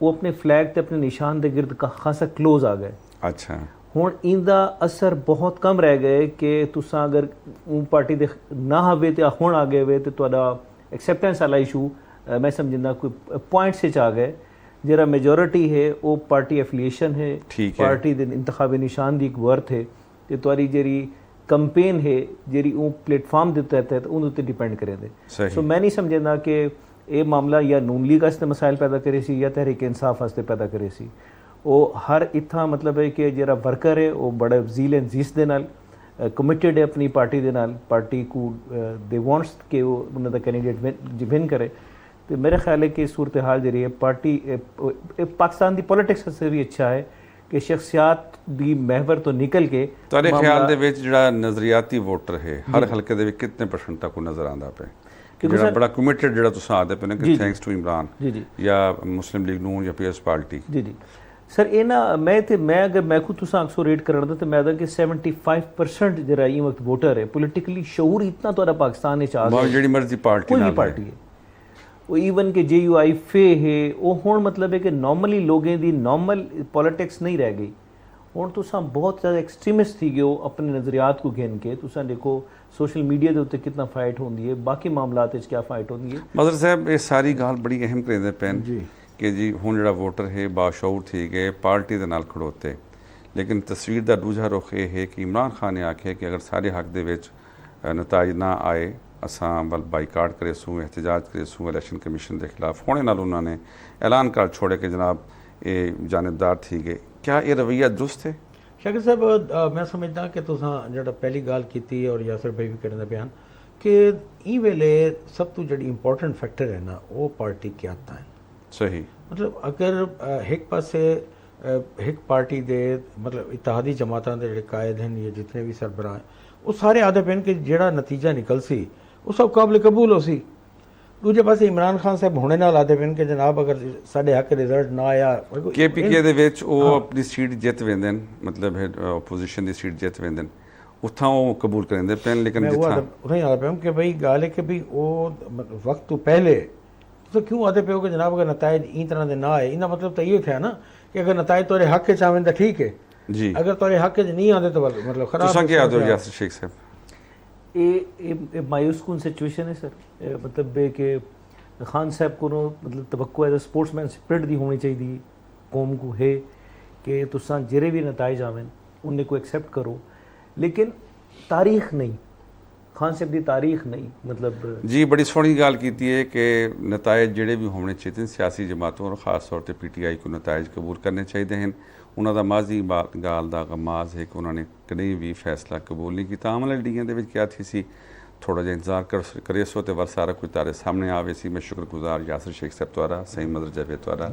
C: वो अपने फ्लैग ते अपने निशान के गिरद खासा क्लोज आ गए।
A: अच्छा,
C: हुण इनका असर बहुत कम रह गए कि तुसां अगर पार्टी दे ना होवे तो हुण आ गए वे तो तुहाडा एक्सैप्टेंस वाला इशू मैं समझदा कोई पॉइंट्स आ गए। जरा मेजोरिटी है वो पार्टी एफिलिएशन है,
A: ठीक है।
C: पार्टी दे इंतखाबी निशान दी एक वर्थ है ते तुहारी जेरी कंपेन है जेरी वो प्लेटफॉर्म दे तहत उन उत्ते डिपेंड करे दे।
A: सही।
C: सो मैं नहीं समझदा कि ये मामला या नून लीग वास्ते मसाइल पैदा करे सी या तहरीक इंसाफ वास्ते पैदा करे सी। वो हर इत्थां मतलब है कि जरा वर्कर है वो बड़े ज़ील एंड जीस दे नाल कमिटेड है अपनी पार्टी दे नाल, पार्टी को दे वांट्स कि वो उन्हां दा कैंडिडेट विन करे। तो मेरा ख्याल है कि सूरत हाल जी है पार्टी पाकिस्तान की पॉलिटिक्स से भी अच्छा है कि शख्सियात ਦੀ ਮਹਿਵਰ ਤੋਂ ਨਿਕਲ ਕੇ
A: ਤੁਹਾਡੇ ਖਿਆਲ ਦੇ ਵਿੱਚ ਜਿਹੜਾ ਨਜ਼ਰੀਆਤੀ ਵੋਟਰ ਹੈ ਹਰ ਹਲਕੇ ਦੇ ਵਿੱਚ ਕਿੰਨੇ % ਤੱਕ ਉਹ ਨਜ਼ਰ ਆਉਂਦਾ ਪਿਆ ਕਿ ਜਿਹੜਾ ਬੜਾ ਕਮਿਟਡ ਜਿਹੜਾ ਤੁਸੀਂ ਆਦੇ ਪਏ ਨੇ ਕਿ ਥੈਂਕਸ ਟੂ ਇਮਰਾਨ
C: ਜੀ
A: ਜਾਂ ਮੁਸਲਿਮ ਲੀਗ ਨੂਨ ਜਾਂ PS ਪਾਰਟੀ?
C: ਜੀ ਸਰ ਇਹ ਨਾ ਮੈਂ ਅਗਰ ਮੈਂ ਖੁਦ ਤੁਸੀਂ ਅਕਸਰ ਰੇਟ ਕਰਨ ਦਾ ਤੇ ਮੈਂ ਦਾ ਕਿ 75% ਜਿਹੜਾ ਇਹ ਵਕਤ ਵੋਟਰ ਹੈ ਪੋਲੀਟੀਕਲੀ ਸ਼ਊਰ ਇਤਨਾ ਤੁਹਾਡਾ ਪਾਕਿਸਤਾਨ ਵਿੱਚ ਆ ਗਿਆ
A: ਜਿਹੜੀ ਮਰਜ਼ੀ ਪਾਰਟੀ
C: ਕੋਈ
A: ਨਾਲ
C: ਪਾਰਟੀ ਹੈ ਉਹ ਈਵਨ ਕਿ JUI ਫੇ ਹੈ ਉਹ ਹੁਣ ਮਤਲਬ ਹੈ ਕਿ ਨਾਰਮਲੀ ਲੋਕਾਂ ਦੀ ਨਾਰਮਲ ਪੋਲਿਟਿਕਸ ਨਹੀਂ ਰਹਿ ਗਈ। ਹੁਣ ਤੁਸੀਂ ਬਹੁਤ ਜ਼ਿਆਦਾ ਐਕਸਟ੍ਰੀਮਿਸਟ ਸੀਗੇ ਉਹ ਆਪਣੇ ਨਜ਼ਰੀਆਤ को घेन के ਤੁਸੀਂ ਦੇਖੋ ਸੋਸ਼ਲ ਮੀਡੀਆ ਦੇ ਉੱਤੇ ਕਿੰਨਾ ਫਾਈਟ ਹੁੰਦੀ ਹੈ, ਬਾਕੀ ਮਾਮਲਾਤ ਵਿੱਚ ਕੀ ਫਾਈਟ ਹੁੰਦੀ ਹੈ।
A: ਮਜ਼ਰ ਸਾਹਿਬ ਇਹ ਸਾਰੀ ਗੱਲ ਬੜੀ ਅਹਿਮ ਕਰਦੇ ਪੈਨ ਕਿ ਜੀ ਹੁਣ ਜਿਹੜਾ ਵੋਟਰ ਹੈ ਬਾਸ਼ਊਰ ਥੀ ਗਏ ਪਾਰਟੀ ਦੇ ਨਾਲ ਖੜੋਤੇ, ਲੇਕਿਨ ਤਸਵੀਰ ਦਾ ਦੂਜਾ ਰੁਖ ਇਹ ਹੈ ਕਿ ਇਮਰਾਨ ਖਾਨ ਨੇ ਆਖਿਆ ਕਿ ਅਗਰ ਸਾਰੇ ਹੱਕ ਦੇ ਵਿੱਚ ਨਤਾਇਜ ਨਾ ਆਏ असां बल बाइकाट करेसूँ, एहतजाज करेसूँ इलेक्शन कमीशन के खिलाफ। होने नाल उन्होंने ऐलान कर छोड़े कि जनाब ये जानबदार थी गए। क्या ये रवैया दुरुस्त है?
B: शाकिर साहब मैं समझदा कि तुसां जेह्ड़ा पहली गल कीती और यासर भाई भी करन दा बयान कि ई वेले सब तो जेह्ड़ी इंपॉर्टेंट फैक्टर है ना वो पार्टी क्यादतां है।
A: सही।
B: मतलब अगर एक पासे एक पार्टी दे मतलब इत्तेहादी जमातां दे जेह्ड़े कायद हैं या जितने भी सरबराह हैं वो सारे आदे पे कि जेह्ड़ा नतीजा निकल सी वो सब काबिल कबूल हो सी। दूजे पासे इमरान खान साहब हुणे नाल आदे पे कि जनाब अगर साडे हक रिजल्ट ना आया
A: KPK ਦੇ ਵਿੱਚ ਉਹ ਆਪਣੀ ਸੀਟ ਜਿੱਤ ਵੈਂਦੇ ਨੇ, ਮਤਲਬ ਹੈ ਆਪੋਜੀਸ਼ਨ ਦੀ ਸੀਟ ਜਿੱਤ ਵੈਂਦੇ ਨੇ ਉੱਥਾਂ ਉਹ ਕਬੂਲ ਕਰਿੰਦੇ ਪੈਣ, ਲੇਕਿਨ ਜਿੱਥਾਂ
B: उन्हें आदे पे कि भाई गाल है कि भाई वो वक्त तो पहले तो क्यों आदे पे हो कि जनाब अगर नतायज ई तरह दे ना आए इनका मतलब तो ये था ना कि अगर नतायज तोरे हक च आवें तो ठीक है
A: जी,
B: अगर तोरे हक च नहीं आते तो मतलब खराब।
A: तुसां क्या आदो यासर शेख साहब?
C: ਇਹ ਮਾयूस कुन सिचुएशन है सर मतलब कि खान साहब को मतलब तवक्को एज अ स्पोर्ट्समैन स्पिरिट दी होनी चाहिए कौम को है कि तुसां जेरे भी नताइज आवन उन्हें को एक्सेप्ट करो लेकिन तारीख नहीं खान साहब की तारीख नहीं मतलब
A: जी बड़ी सोहनी गल की है कि नताइज ਜਿਹੜੇ भी होने चाहिए सियासी जमातों और ख़ास तौर पर PTI को नताइज कबूल करने चाहिए हैं उन्होंने माजी गाल का आगाज है कि उन्होंने कभी भी फैसला कबूल नहीं किया आम वाले ਡੀਆਂ ਦੇ ਵਿੱਚ ਕਿਹਾ ਸੀ थोड़ा जहा इंतजार करे सो तो वर सारा कुछ तारे सामने आवे सी मैं शुक्रगुजार यासर शेख साहब द्वारा सही मदर जावेद द्वारा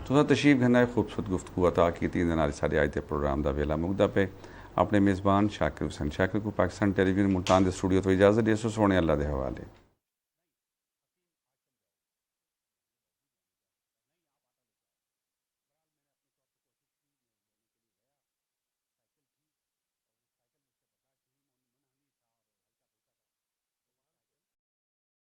A: तुसा तशरीफ घना खूबसूरत गुफ्तगू अता की सारे अज के प्रोग्राम का वेला मुकदा पे अपने मेज़बान शाकिर हुसैन शाकिर को पाकिस्तान टेलीविजन मुल्तान के स्टूडियो तो इजाज़त दे सो सोने अल्लाह के हवाले।